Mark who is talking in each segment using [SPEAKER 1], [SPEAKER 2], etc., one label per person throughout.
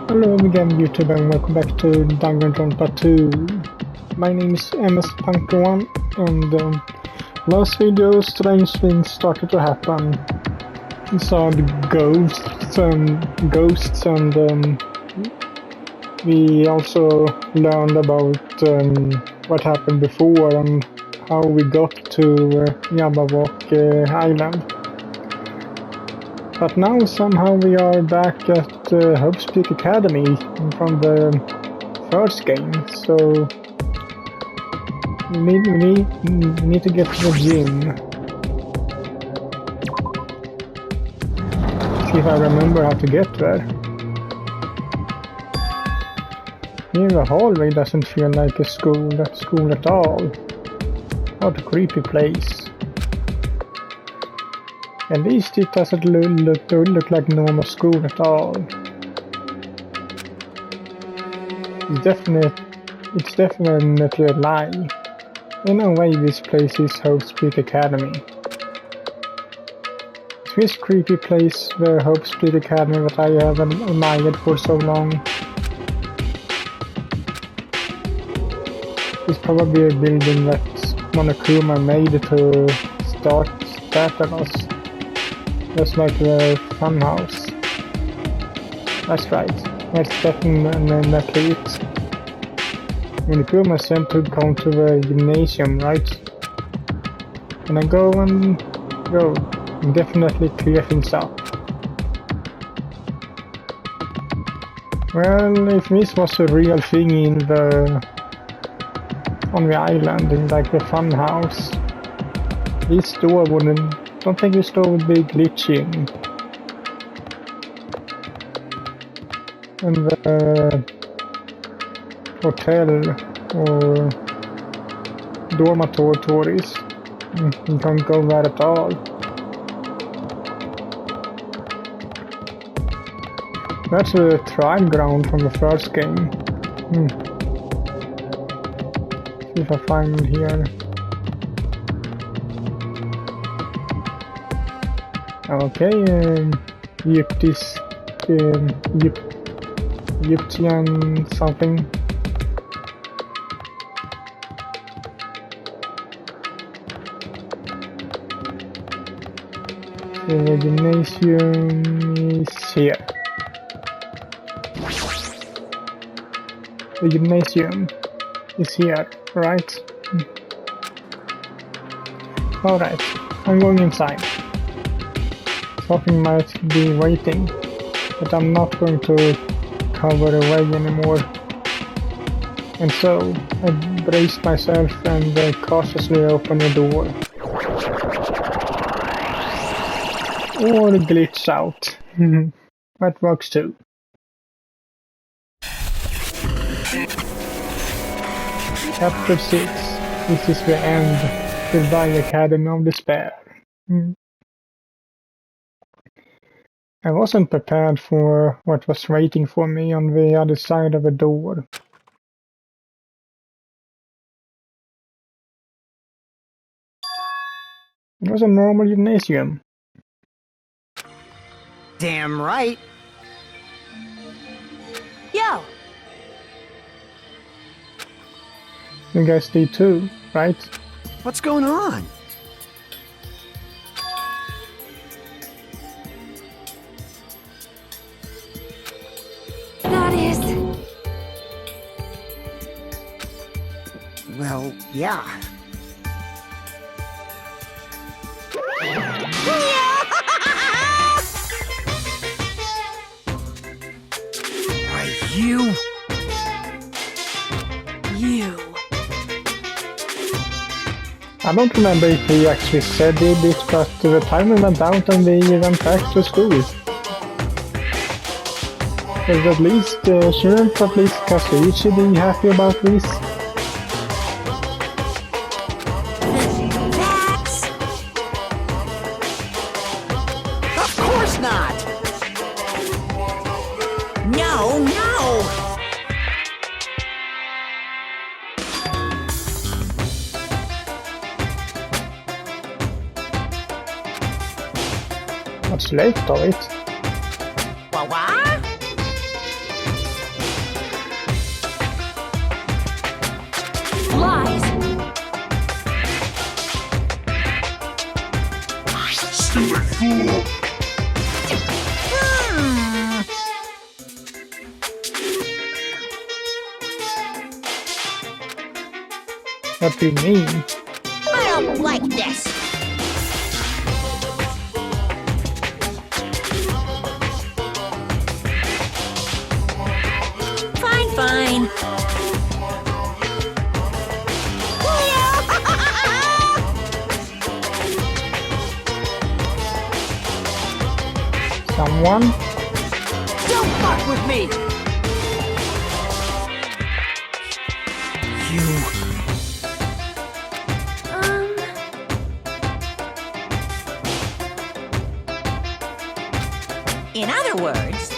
[SPEAKER 1] Hello again YouTube and welcome back to Danganronpa 2. My name is MS-Punker1 and last video strange things started to happen. We saw the ghosts and we also learned about what happened before and how we got to Yabawok Island. But now somehow we are back at Hope's Peak Academy from the first game, so we need to get to the gym. See if I remember how to get there. Here the hallway doesn't feel like a school at all. What a creepy place. At least it doesn't look like normal school at all. It's definitely a lie. In a way, this place is Hope's Peak Academy. It's this creepy place, the Hope's Peak Academy, that I have admired for so long. It's probably a building that Monokuma made to start battles. Just like the funhouse. That's right. That's definitely it. Monokuma said to come to the gymnasium, right? And I go and definitely clear things up. Well, if this was a real thing on the island, in like the funhouse, this door don't think this door would be glitching. And the hotel or dormitories, you can't go there at all. That's a trial ground from the first game. See if I find it here. Okay, Egyptian something. The gymnasium is here. The gymnasium is here, right? Alright, I'm going inside. Something might be waiting, but I'm not going to cover away anymore. And so, I braced myself and cautiously opened the door. Or glitch out. That works too. Chapter 6. This is the end. Goodbye, Academy of Despair. I wasn't prepared for what was waiting for me on the other side of the door. It was a normal gymnasium.
[SPEAKER 2] Damn right.
[SPEAKER 3] Yo!
[SPEAKER 1] You guys did too, right?
[SPEAKER 2] What's going on? Well, yeah. Why, you...
[SPEAKER 1] I don't remember if he actually said it, but the time we went out and we went back to school. But at least, shouldn't at least Kazuichi be happy about this? What's left of it?
[SPEAKER 3] What?
[SPEAKER 1] What do you mean?
[SPEAKER 3] I don't like this. Fine, fine.
[SPEAKER 1] Someone?
[SPEAKER 3] Don't fuck with me.
[SPEAKER 2] You.
[SPEAKER 3] In other words,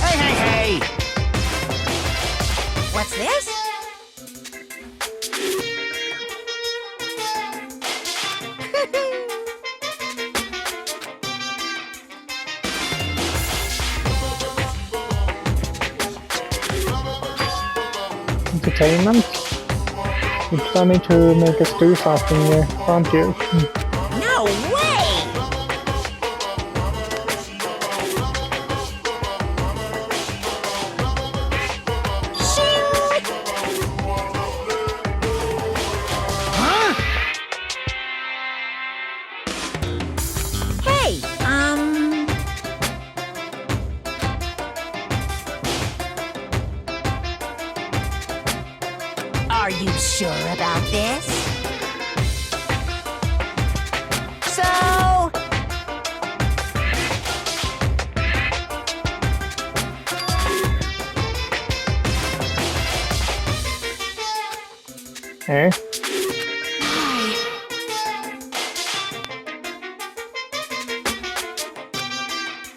[SPEAKER 2] Hey!
[SPEAKER 3] what's this?
[SPEAKER 1] Entertainment? You're planning to make us do something, aren't you?
[SPEAKER 3] No way! Shing!
[SPEAKER 2] Huh?
[SPEAKER 3] Hey, are you sure about this? So,
[SPEAKER 1] Eh?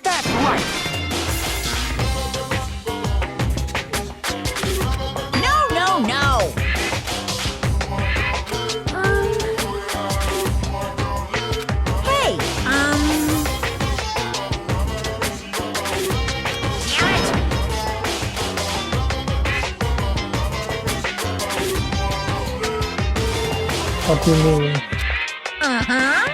[SPEAKER 2] That's right!
[SPEAKER 3] no. Hey, damn it!
[SPEAKER 1] What do you mean?
[SPEAKER 3] Uh-huh.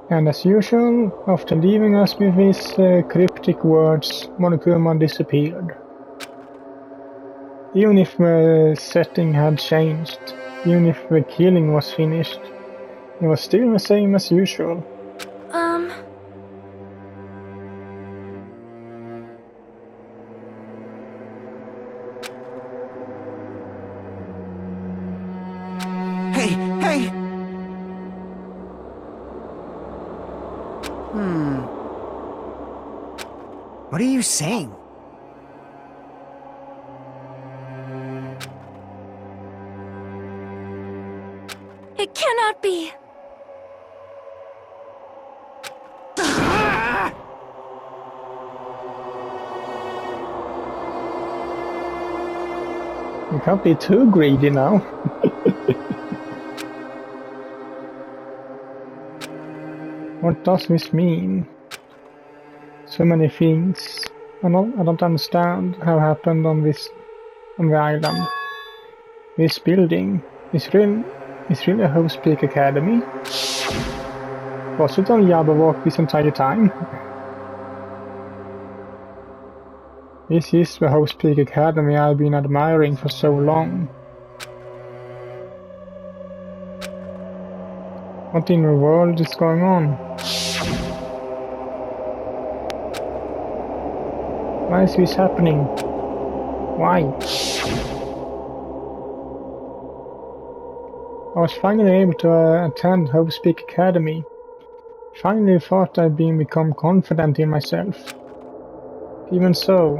[SPEAKER 1] And as usual, after leaving us with his cryptic words, Monokuma disappeared. Even if the setting had changed, even if the killing was finished, it was still the same as usual.
[SPEAKER 2] Hey! What are you saying?
[SPEAKER 3] It cannot be.
[SPEAKER 1] You can't be too greedy now. What does this mean? So many things. I don't understand how happened on the island. This building is really a Host Peak Academy. Was it on Jabberwock this entire time? This is the Host Peak Academy I've been admiring for so long. What in the world is going on? Why is this happening? Why? I was finally able to attend Hope's Peak Academy. Finally thought I'd become confident in myself. Even so,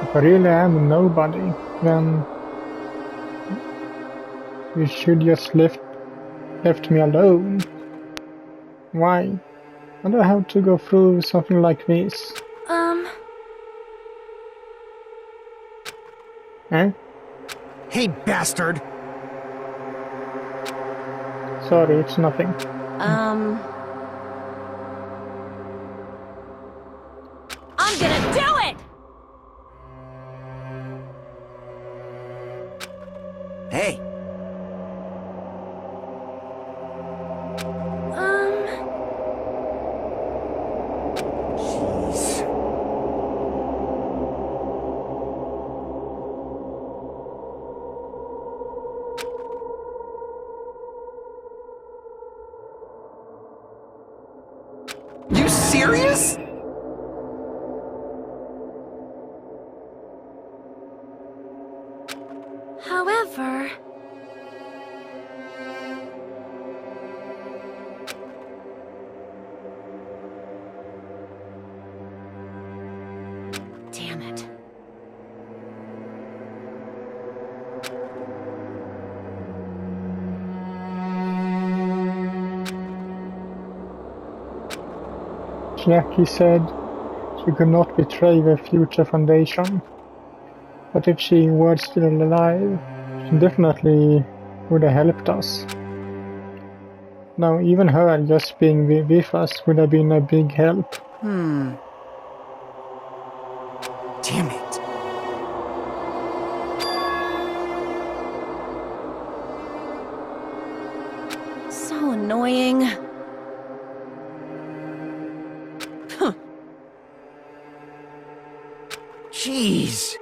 [SPEAKER 1] if I really am nobody, then you should just left me alone. Why? Why do I have to go through something like this? Eh?
[SPEAKER 2] Hey, bastard!
[SPEAKER 1] Sorry, it's nothing.
[SPEAKER 3] I'm gonna do it!
[SPEAKER 2] Hey! Jeez. You serious?
[SPEAKER 3] However... Damn it.
[SPEAKER 1] Jackie said she could not betray the future foundation. But if she were still alive, she definitely would have helped us. Now, even her just being with us would have been a big help.
[SPEAKER 2] Damn it.
[SPEAKER 3] So annoying.
[SPEAKER 2] Jeez.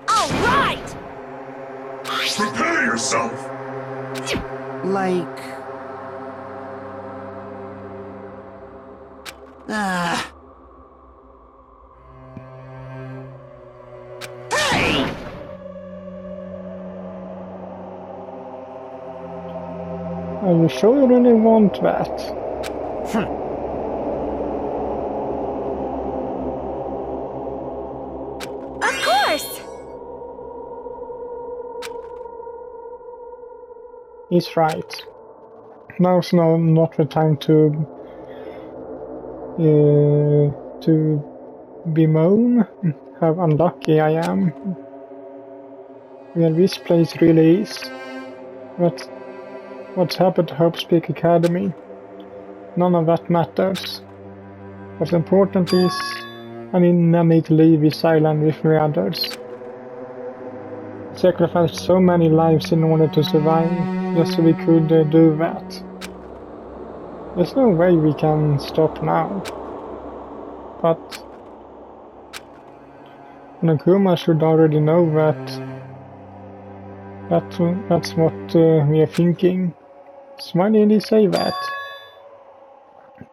[SPEAKER 3] All right!
[SPEAKER 4] Prepare yourself!
[SPEAKER 2] Like... Ah. Hey!
[SPEAKER 1] Are you sure you really want that?
[SPEAKER 3] Of course!
[SPEAKER 1] He's right. Now's not the time to bemoan how unlucky I am. Where this place really is. But what's happened to Hope's Peak Academy? None of that matters. What's important is I need to leave this island with the others. Sacrificed so many lives in order to survive, just so we could do that. There's no way we can stop now. But Nakuma should already know that's what we are thinking. So why did he say that?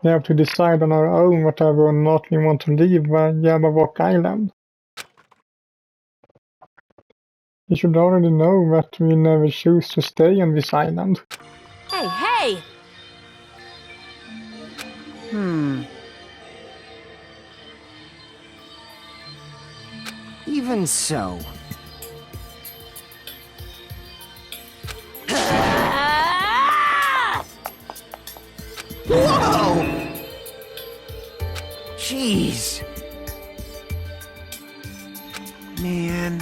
[SPEAKER 1] We have to decide on our own whether or not we want to leave Yabawok Island. He should already know that we never choose to stay on this island.
[SPEAKER 3] Hey, hey!
[SPEAKER 2] Even so.
[SPEAKER 3] Ah!
[SPEAKER 2] Whoa! Jeez. Man.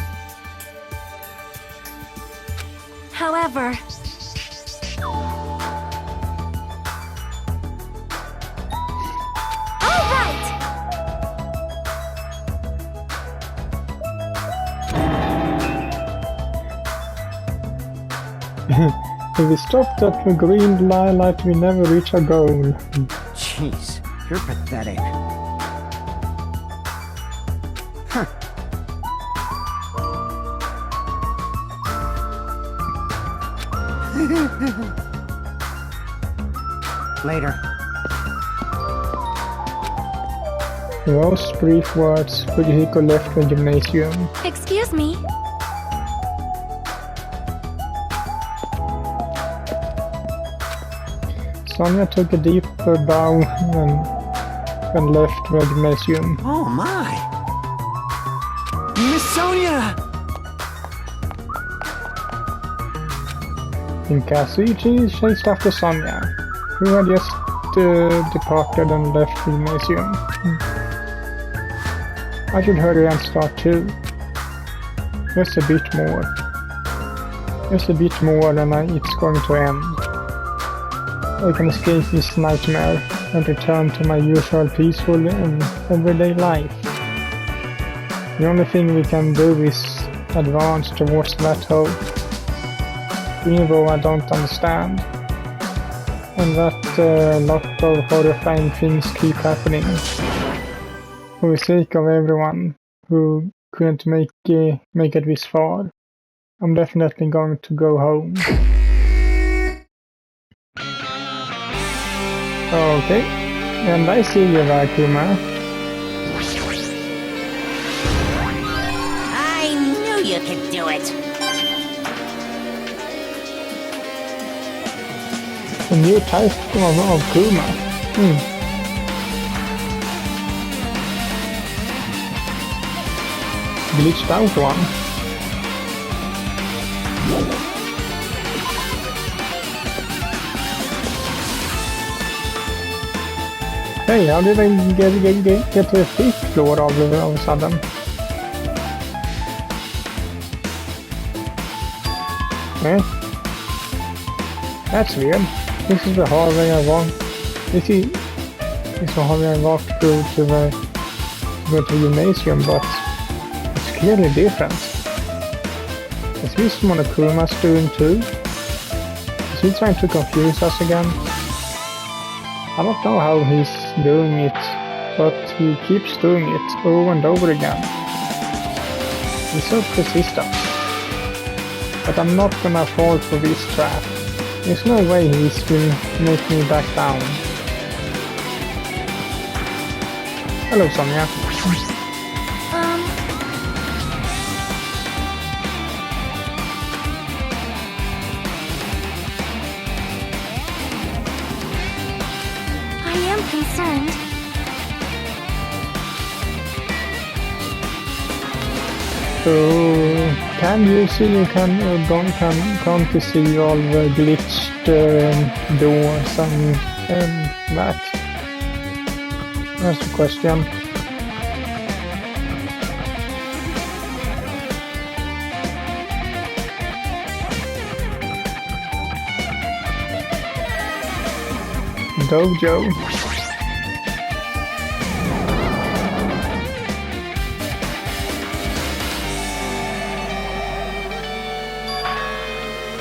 [SPEAKER 1] If we stopped at the green light, we never reach our goal.
[SPEAKER 2] Jeez, you're pathetic. Huh. Later.
[SPEAKER 1] Those brief words, Fujihiko left the gymnasium.
[SPEAKER 3] Excuse me.
[SPEAKER 1] Sonia took a deep bow and left the gymnasium.
[SPEAKER 2] Oh my! Miss Sonia!
[SPEAKER 1] In Kazuichi chased after Sonia, who had just departed and left the gymnasium. I should hurry and start too. Just a bit more. Just a bit more and it's going to end. I can escape this nightmare and return to my usual peaceful and everyday life. The only thing we can do is advance towards that hope, even though I don't understand, and that a lot of horrifying things keep happening. For the sake of everyone who couldn't make it this far, I'm definitely going to go home. Okay, and I see you, Vakuma.
[SPEAKER 3] I knew you could do it.
[SPEAKER 1] A new type of Kuma. Glitched out one. Hey, how did I get to the 5th floor all of a sudden? Eh? That's weird. This is the hallway I walked. This is the hallway I walked through to go to the gymnasium, but it's clearly different. Is this Monokuma's doing too? Is he trying to confuse us again? I don't know how he's doing it, but he keeps doing it over and over again. He's so persistent. But I'm not gonna fall for this trap. There's no way he's will make me back down. Hello, Sonia.
[SPEAKER 3] I am concerned.
[SPEAKER 1] So, can you see, can't you see all the glitched doors and that? That's the question. Dojo.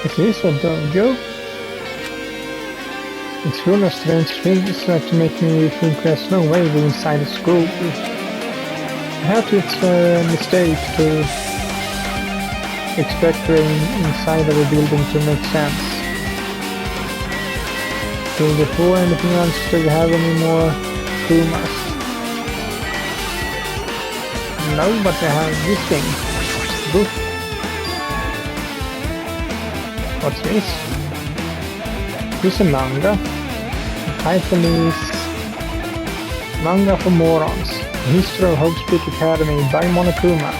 [SPEAKER 1] Is this a dojo? It's full of strange things that make me think there's no way we're inside a school. Perhaps it's a mistake to expect we're inside of a building to make sense. So before anything else, do we have any more Kumas? No, but I have this thing. Boof. What's this? This is a manga. The title is Manga for Morons. The History of Hope's Peak Academy by Monokuma.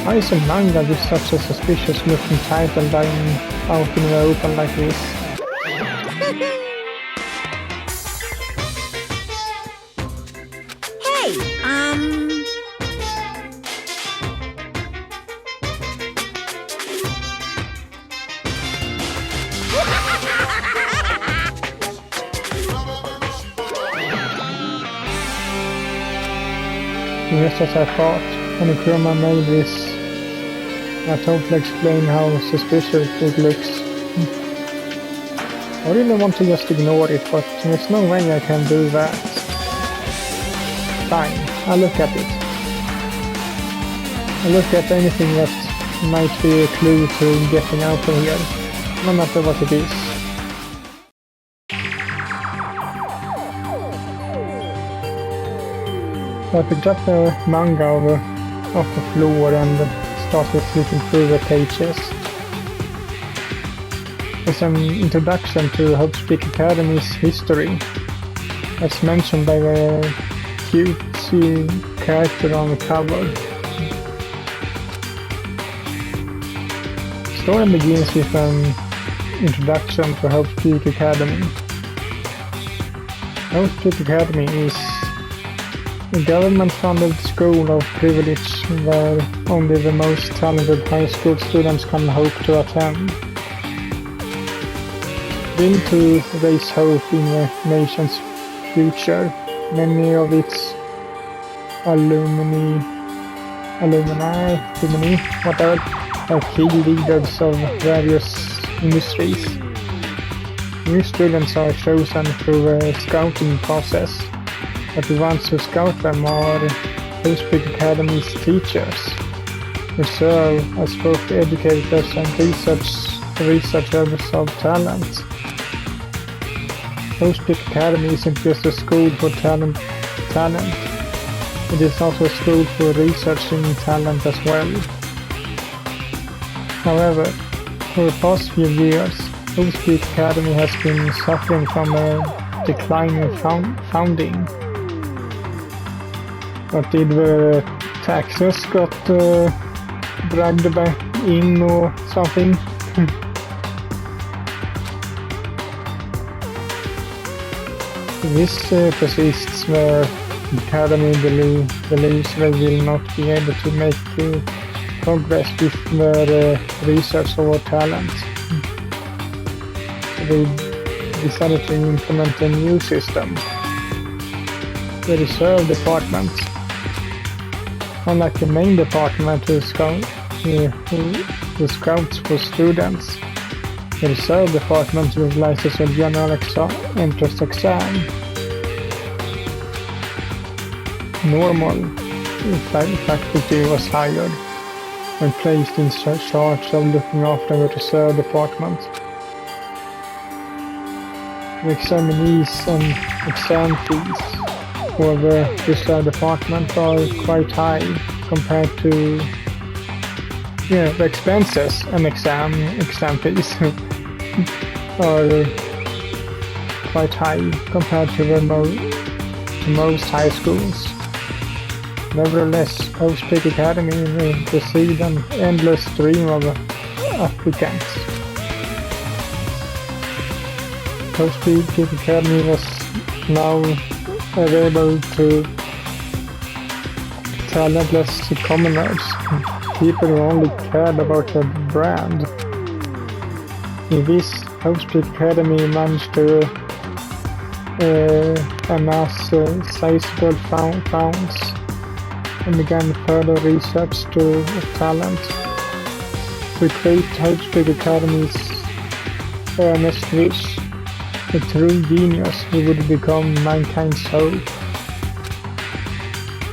[SPEAKER 1] Why is a manga with such a suspicious looking title lying out in the open like this? Just as I thought, Monokuma made this That totally explains how suspicious it looks. I really want to just ignore it, but there's no way I can do that. Fine, I'll look at it. I'll look at anything that might be a clue to getting out of here, no matter what it is. So I picked up the manga off the floor and started flipping through the pages. There's an introduction to Hope's Academy's history, as mentioned by the cutesy character on the cover. The story begins with an introduction to Hope's Academy. Hope's Academy is a government-funded school of privilege where only the most talented high school students can hope to attend. Built to raise hope in the nation's future, many of its alumni, whatever, are key leaders of various industries. New students are chosen through a scouting process, but the ones who scout them are Hope's Academy's teachers, who serve as both educators and researchers of talent. Hope's Academy isn't just a school for talent. It is also a school for researching talent as well. However, for the past few years, Hope's Academy has been suffering from a decline in funding. But did the taxes got dragged back in or something? This persists where the Academy believes they will not be able to make progress with their research or talent. They decided to implement a new system, the reserve department. Unlike the main department who scouts for students, the reserve department utilizes a general entrance exam. Normal faculty was hired and placed in charge of looking after the reserve department. The examinees and exam fees for the reserve department are quite high compared to the expenses and exam fees are quite high compared to most high schools. Nevertheless, Hope's Academy will receive an endless stream of applicants. Hope's Academy was now available to talentless commoners, people who only cared about the brand. In this, Hope's Academy managed to amass sizable funds and began further research to talent. To create Hope's Academy's earnest wish, a true genius who would become mankind's hope.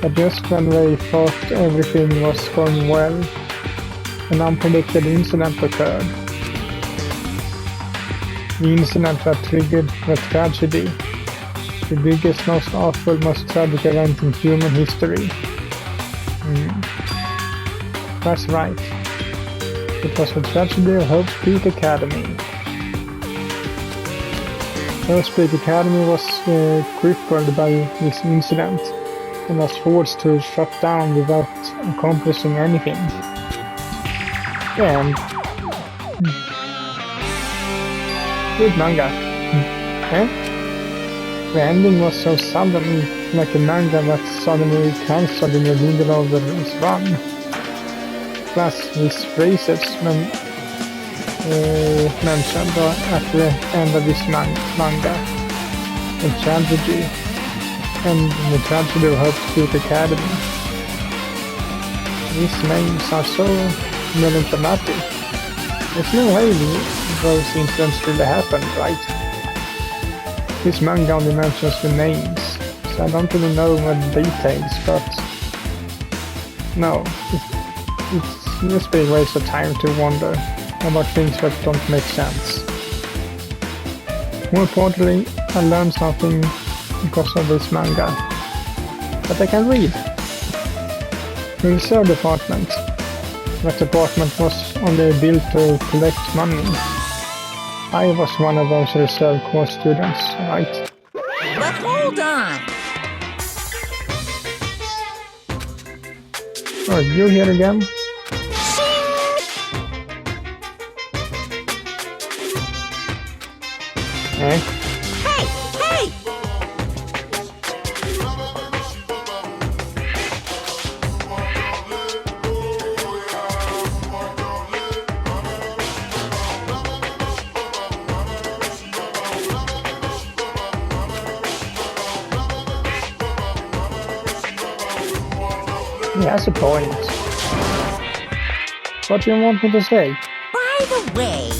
[SPEAKER 1] But just when they thought everything was going well, an unpredicted incident occurred. The incident that triggered the tragedy, the biggest, most awful, most tragic event in human history. That's right. It was the tragedy of Hope's Academy. Hope's Academy was crippled by this incident and was forced to shut down without accomplishing anything. And good manga. The ending was so sudden, like a manga that suddenly cancelled in the middle of its run. Plus, these phrases mentioned at the end of this manga, the tragedy and the tragedy of Hope's Academy. These names are so melodramatic. There's no way those incidents really happened, right? This manga only mentions the names, so I don't really know the details, but no, it's just a waste of time to wonder about things that don't make sense. More importantly, I learned something because of this manga that I can read. The reserve department. That department was only built to collect money. I was one of those reserve course students, right?
[SPEAKER 3] But hold on.
[SPEAKER 1] Are you here again? Eh?
[SPEAKER 3] Hey! Hey!
[SPEAKER 1] He has a point. What do you want me to say?
[SPEAKER 3] By the way,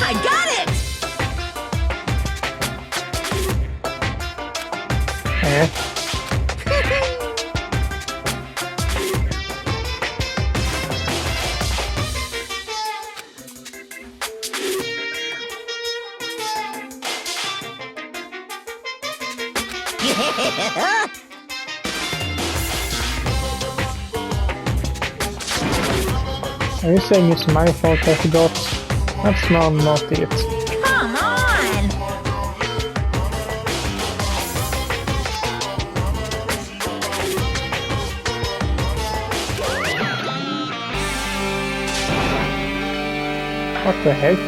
[SPEAKER 3] I got it!
[SPEAKER 1] Eh? Are you saying it's my fault I forgot? That's not it.
[SPEAKER 3] Come on!
[SPEAKER 1] What the heck?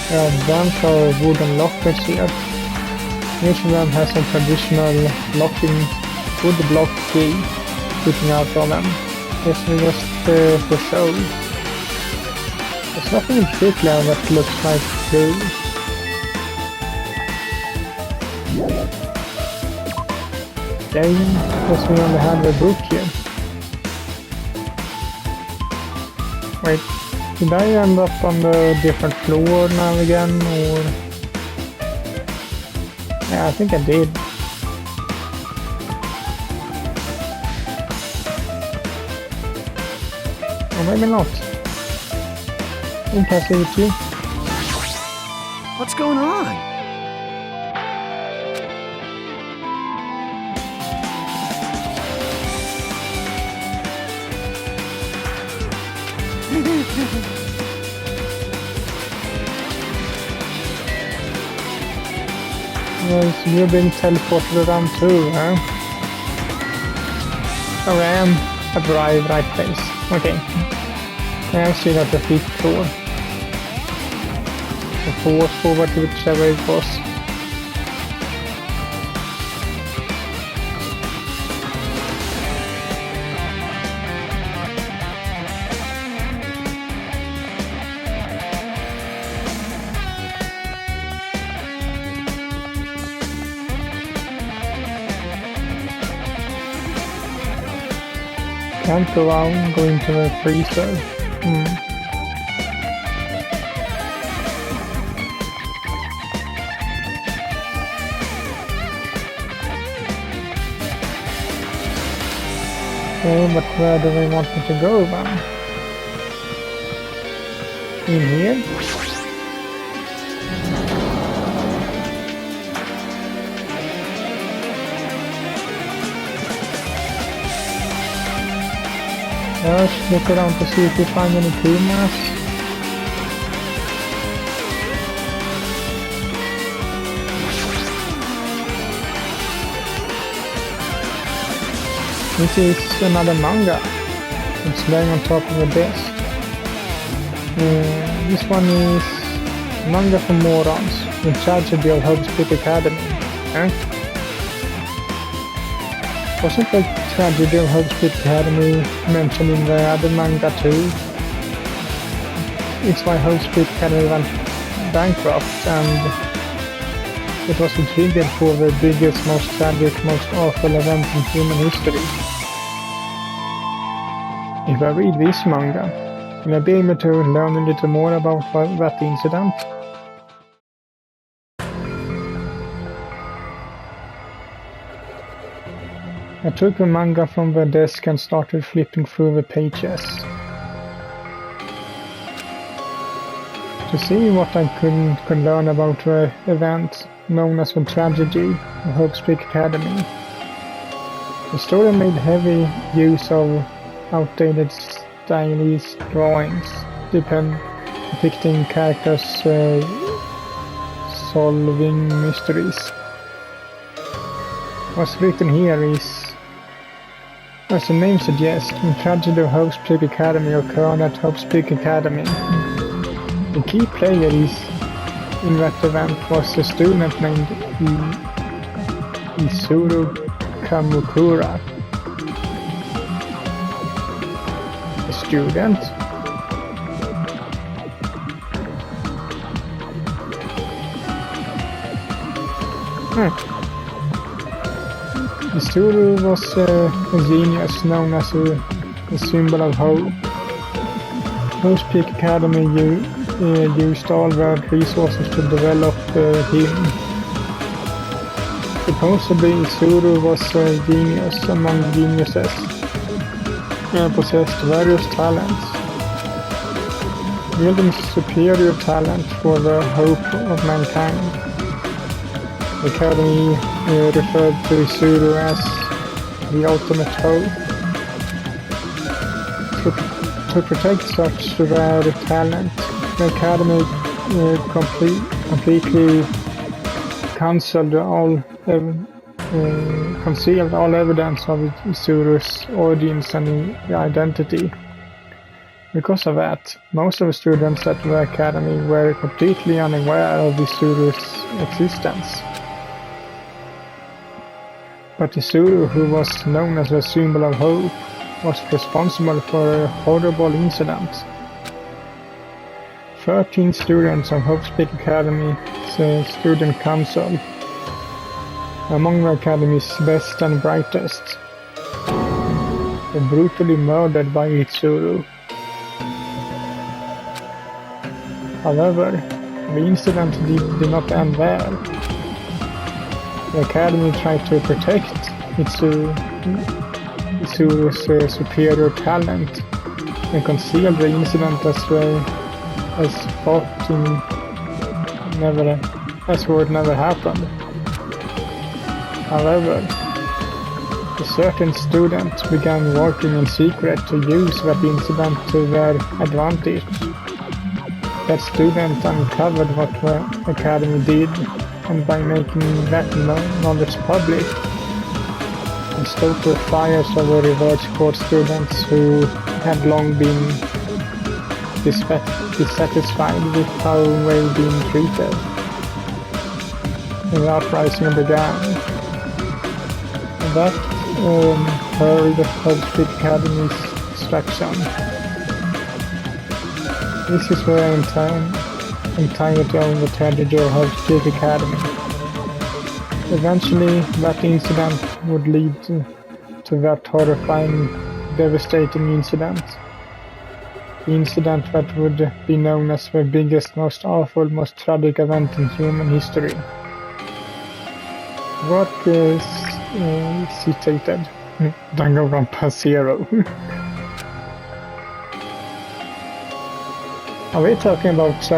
[SPEAKER 1] There are a bunch of wooden lockers here. Each of them has a traditional locking wood block key sticking out of them. This is just for show. There's nothing in particular that looks like glue. Okay, guess we only have a book here. Wait, did I end up on the different floor now again, or? Yeah, I think I did. Or maybe not. I think I see it too.
[SPEAKER 2] What's going on?
[SPEAKER 1] Well, you're being teleported around too, huh? Oh, I am at the right place. Okay. I see that the fifth floor. The fourth forward, whichever it was. Can't go out, go into the freezer. Okay, but where do they want me to go then? In here? Let's look around to see if we find any Pumas. This is another manga. It's laying on top of the desk. This one is Manga for Morons, in charge of the Hope's Peak Academy. Huh? Wasn't the tragedy of Hope's Peak Academy mentioned in the other manga too? It's why Hope's Peak Academy went bankrupt, and it was the trigger for the biggest, most tragic, most awful event in human history. If I read this manga, will I be able to learn a little more about that incident? I took the manga from the desk and started flipping through the pages to see what I could learn about the event known as the tragedy of Hope's Peak Academy. The story made heavy use of outdated stylized drawings depicting characters solving mysteries. What's written here is, as the name suggests, the tragedy of Hope's Peak Academy occurred at Hope's Peak Academy. The key player in that event was a student named Izuru Kamukura. A student? Izuru was a genius known as a symbol of hope. Hope's Peak Academy used all their resources to develop him. Supposedly Izuru was a genius among geniuses and possessed various talents, wielding superior talent for the hope of mankind. The Academy referred to Izuru as the ultimate hope. To protect such rare talent, the Academy completely concealed all evidence of Izuru's origins and identity. Because of that, most of the students at the Academy were completely unaware of Izuru's existence. But Izuru, who was known as a symbol of hope, was responsible for a horrible incident. 13 students of Hope's Peak Academy's student council, among the Academy's best and brightest, were brutally murdered by Izuru. However, the incident did not end there. The Academy tried to protect Izuru's superior talent and concealed the incident as though it never happened. However, a certain student began working in secret to use that incident to their advantage. That student uncovered what the Academy did, and by making that knowledge public, and stoked the fires of the reverse court students who had long been dissatisfied with how they were being treated. The uprising began. That hurled Hope's Peak Academy's destruction. This is the entirety of the tragedy of Hope's Peak Academy. Eventually, that incident would lead to that horrifying, devastating incident. The incident that would be known as the biggest, most awful, most tragic event in human history. What is citated? Danganronpa 0. Are we talking about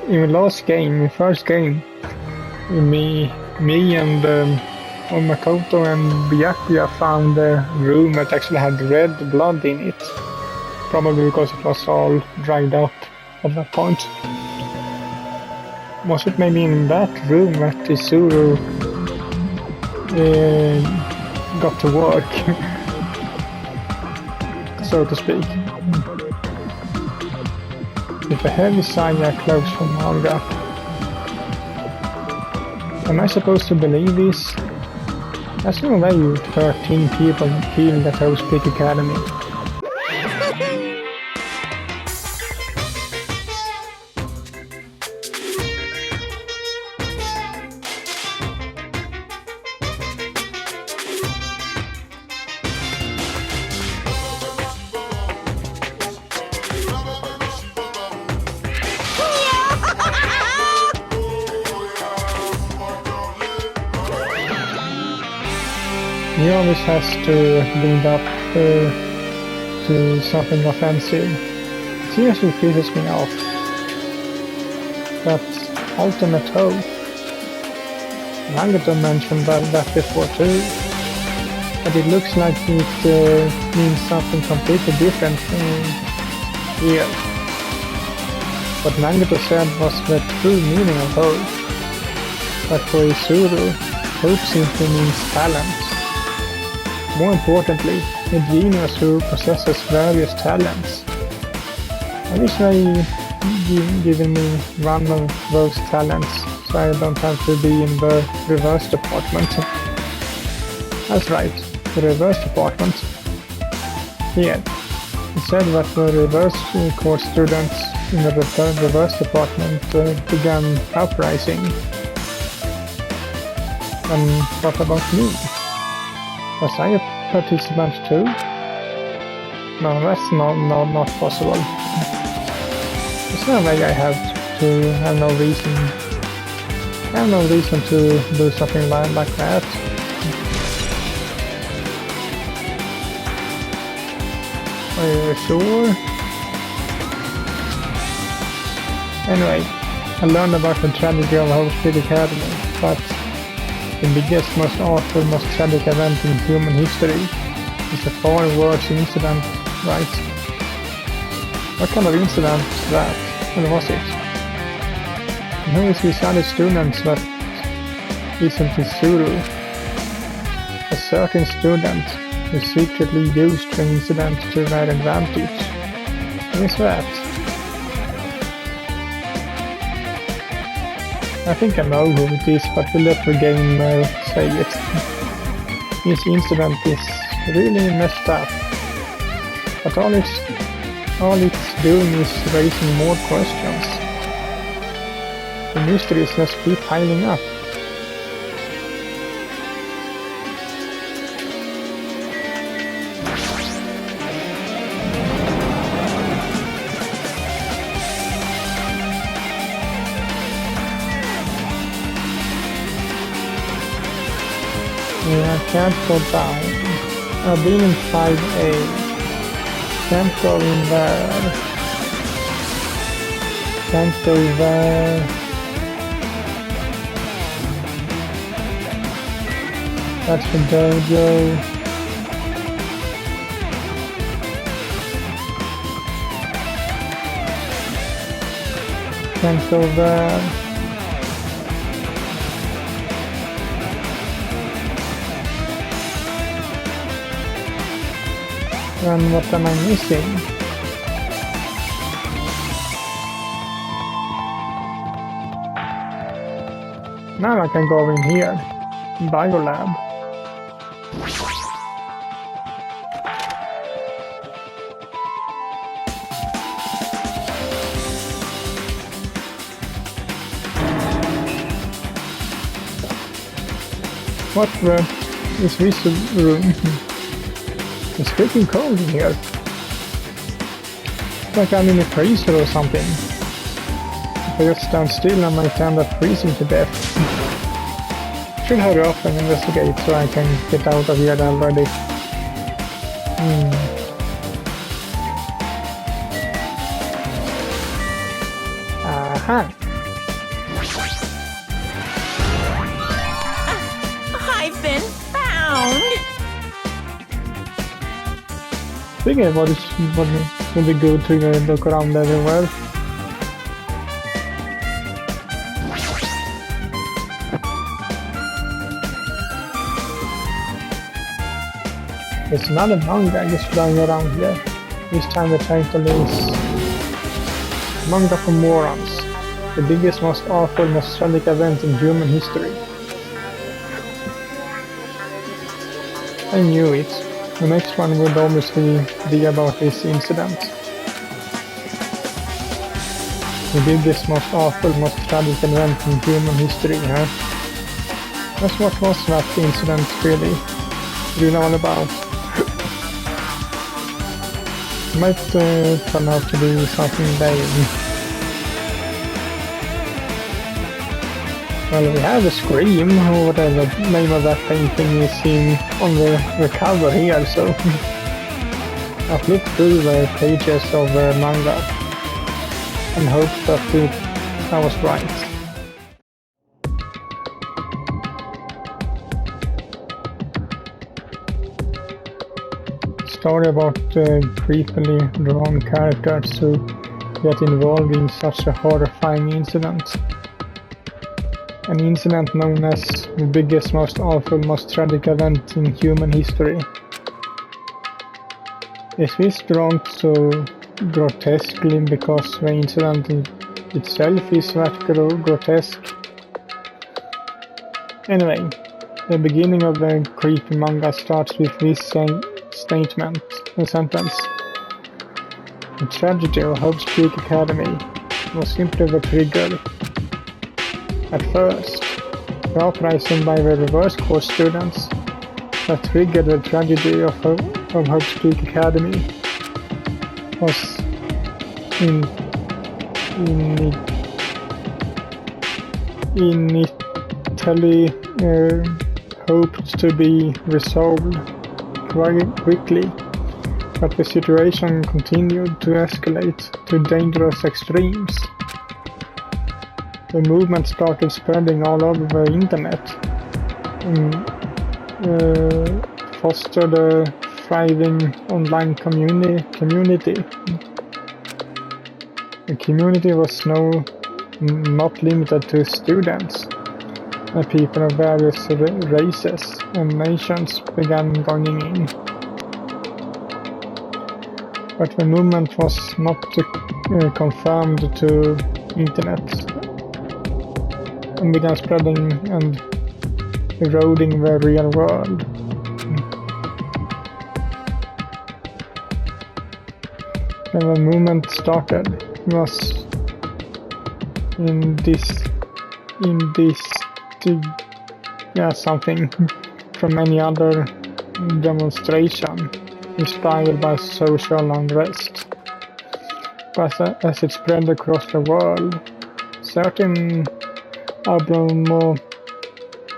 [SPEAKER 1] in the last game, the first game, me and Makoto and Byakuya found a room that actually had red blood in it. Probably because it was all dried up at that point. Was it maybe in that room that Izuru got to work, so to speak? With a heavy sigh close from manga. Am I supposed to believe this? There's no way 13 people killed at House Peak Academy. He always has to build up to something offensive. It seriously pisses me off. That ultimate hope. Nagato mentioned that before too. But it looks like it means something completely different here. What Nagato said was the true meaning of hope. But for Izuru, hope simply means talent. More importantly, a genius who possesses various talents. I wish they given me one of those talents, so I don't have to be in the reverse department. That's right, the reverse department. Here, it said that the reverse course students in the reverse department began uprising. And what about me? Was I a participant too? No, that's not possible. There's no way I have no reason. I have no reason to do something like that. Are you sure? Anyway, I learned about the tragedy of House Peak Academy, but the biggest, most awful, most tragic event in human history is a far worse incident, right? What kind of incident is that? When was it? And who is these other students that isn't Izuru? A certain student who secretly used the incident to their advantage. Who is that? I think I know who it is, but we'll let the game say it. This incident is really messed up. But all it's doing is raising more questions. The mysteries just keep piling up. Yeah, I can't go down. I've been in 5A. Can't go in there. Can't go there. That's the dojo. Can't go there. And what am I missing? Now I can go in here. Biolab. What the is this room? It's freaking cold in here. It's like I'm in a freezer or something. If I just stand still, I might end up freezing to death. Should hurry up and investigate so I can get out of here already. Aha!
[SPEAKER 3] I've been found.
[SPEAKER 1] Thinking what would be good to look around everywhere. There's another manga just flying around here. This time the title is Manga for Morons. The biggest, most awful, most tragic event in human history. I knew it. The next one would obviously be about this incident. The biggest, most awful, most tragic event in human history, huh? Just what was that incident really all about? Might turn out to be something lame. Well, we have a Scream, or whatever the name of that painting is seen on the cover here, so I flipped through the pages of the manga and hoped that I was right. Story about creepily drawn characters who get involved in such a horrifying incident. An incident known as the biggest, most awful, most tragic event in human history. Is this drawn so grotesquely because the incident itself is that grotesque? Anyway, the beginning of the creepy manga starts with this statement, a sentence. The tragedy of Hope's Peak Academy was simply the trigger. At first, the uprising by the reverse course students that triggered the tragedy of Hope's Peak Academy was initially hoped to be resolved quite quickly, but the situation continued to escalate to dangerous extremes. The movement started spreading all over the internet and fostered a thriving online community. The community was not limited to students. People of various races and nations began joining in. But the movement was not confined to internet and began spreading and eroding the real world. When the movement started, it was something from any other demonstration inspired by social unrest. But as it spread across the world, certain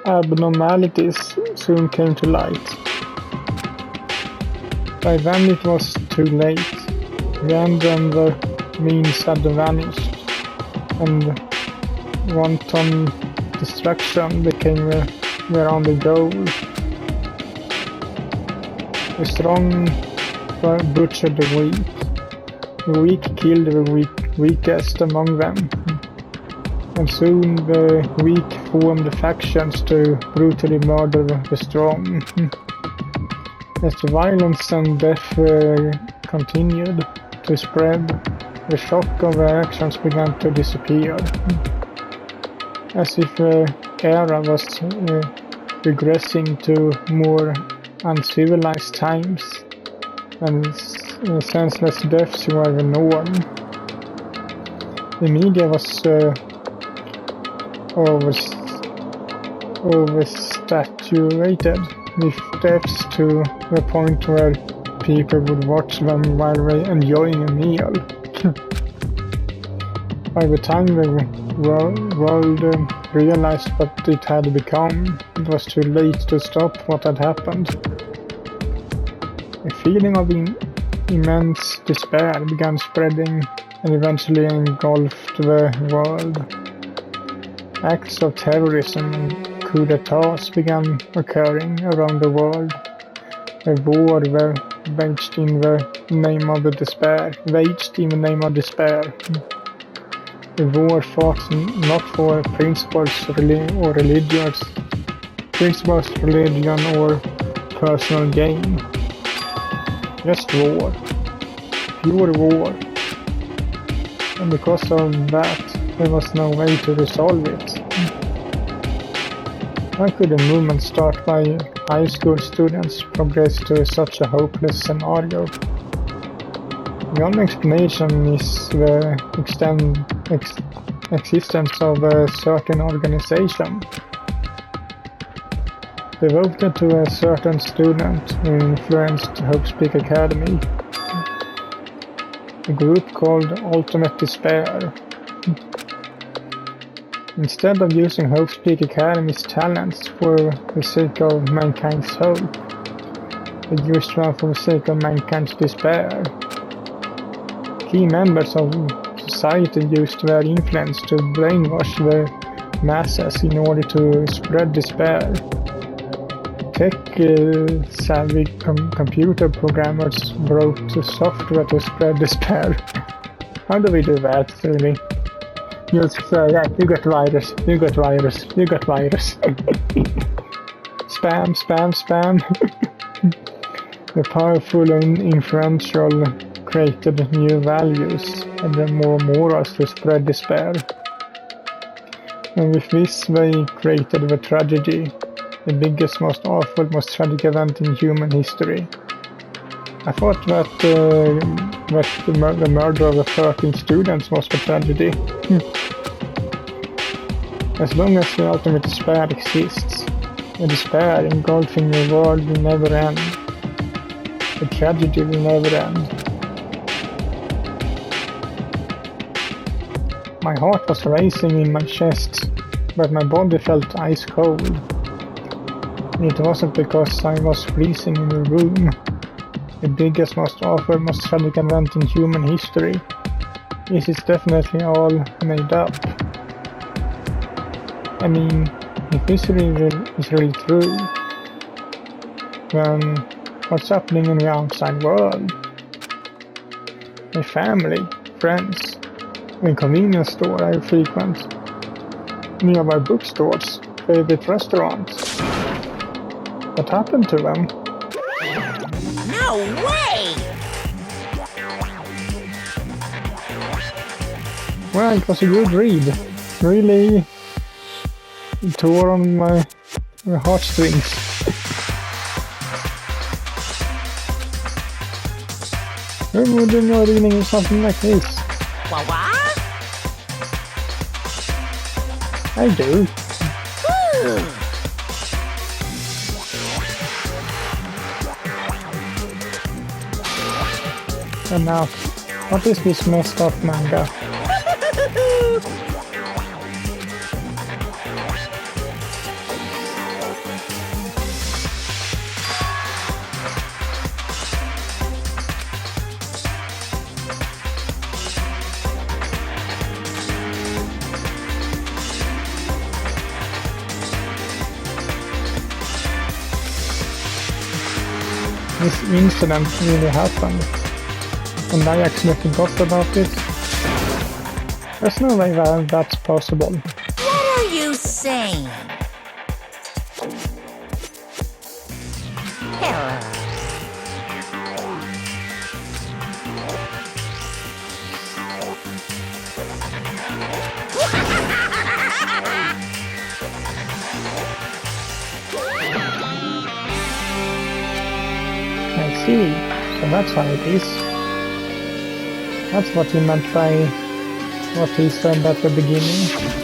[SPEAKER 1] abnormalities soon came to light. By then it was too late. The end and the means had vanished, and wanton destruction became their only goal. The strong butchered the weak. The weak killed the weakest among them. And soon the weak formed factions to brutally murder the strong. As the violence and death continued to spread, the shock of the actions began to disappear. As if the era was regressing to more uncivilized times, and senseless deaths were the norm. The media was oversaturated with deaths to the point where people would watch them while they enjoying a meal. By the time the world realized what it had become, it was too late to stop what had happened. A feeling of immense despair began spreading and eventually engulfed the world. Acts of terrorism and coup d'etats began occurring around the world. A war waged in the name of despair. The war fought not for principles, religion, or personal gain. Just war. Pure war. And because of that, there was no way to resolve it. Why could a movement start by high school students progress to such a hopeless scenario? The only explanation is the existence of a certain organization devoted to a certain student who influenced Hope Speak Academy. A group called Ultimate Despair. Instead of using Hope Speak Academy's talents for the sake of mankind's hope, they used them for the sake of mankind's despair. Key members of society used their influence to brainwash the masses in order to spread despair. Tech-savvy computer programmers wrote software to spread despair. How do we do that, really? Just say, yeah, you got virus, you got virus, you got virus. Spam, spam, spam. The powerful and influential created new values and then more morals to spread despair. And with this they created the tragedy, the biggest, most awful, most tragic event in human history. I thought that the murder of the 13 students was the tragedy. As long as the ultimate despair exists, the despair engulfing the world will never end. The tragedy will never end. My heart was racing in my chest, but my body felt ice cold. It wasn't because I was freezing in the room. The biggest, most awful, most tragic event in human history. This is definitely all made up. I mean, if this is really true, then what's happening in the outside world? My family, friends, the convenience store I frequent, nearby bookstores, favorite restaurants. What happened to them?
[SPEAKER 3] No way!
[SPEAKER 1] Well, it was a good read. Really tore on my heartstrings. Who would you know reading something like this?
[SPEAKER 3] What?
[SPEAKER 1] I do. And now, what is this messed up manga? This incident really happened, and I actually forgot about it. There's no way that that's possible.
[SPEAKER 3] What are you saying? Error.
[SPEAKER 1] I see, so that's how it is. That's what he meant by what he said at the beginning.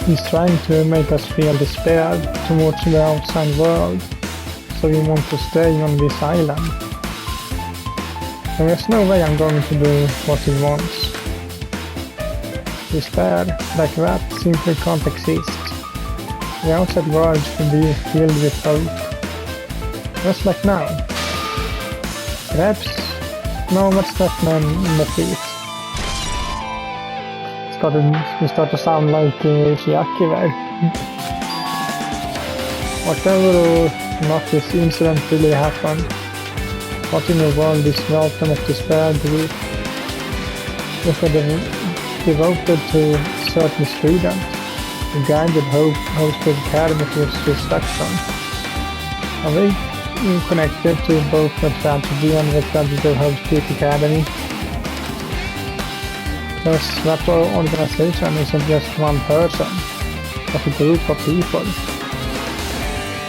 [SPEAKER 1] He's trying to make us feel despair towards the outside world, so we want to stay on this island. And there's no way I'm going to do what he wants. Despair like that simply can't exist. The outside world should be filled with hope. Just like now. Perhaps... No, what's that man in the feet? We start to sound like Shiaki there. Whatever or not this incident really happened, What in the world is the ultimate despair group? If they're devoted to certain students, a guided hosted academy for destruction. Are they connected to both the tragedy and the tragedy hosted academy? Because that organization isn't just one person, but a group of people.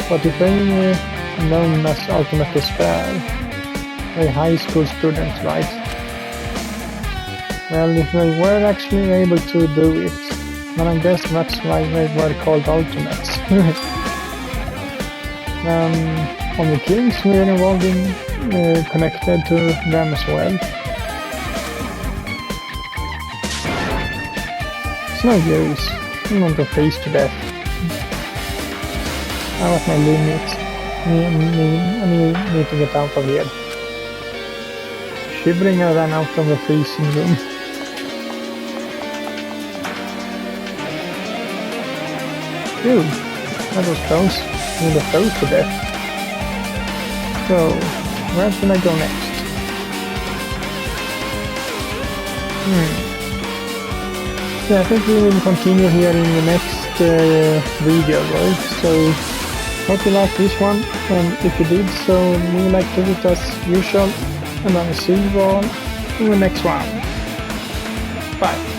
[SPEAKER 1] But if they are known as Ultimate Despair, they're high school students, right? Well, if they were actually able to do it, then I guess that's why they were called Ultimates. All the killings were involved in connected to them as well. It's no use. I'm going to freeze to death. I was my limit. I need to get out of here. Shivering, I ran out of the freezing room. Phew, that was close. I would have froze to death. So, where should I go next? Yeah, I think we will continue here in the next video, right? So, hope you liked this one, and if you did so, leave a like to it as usual, and I will see you all in the next one. Bye.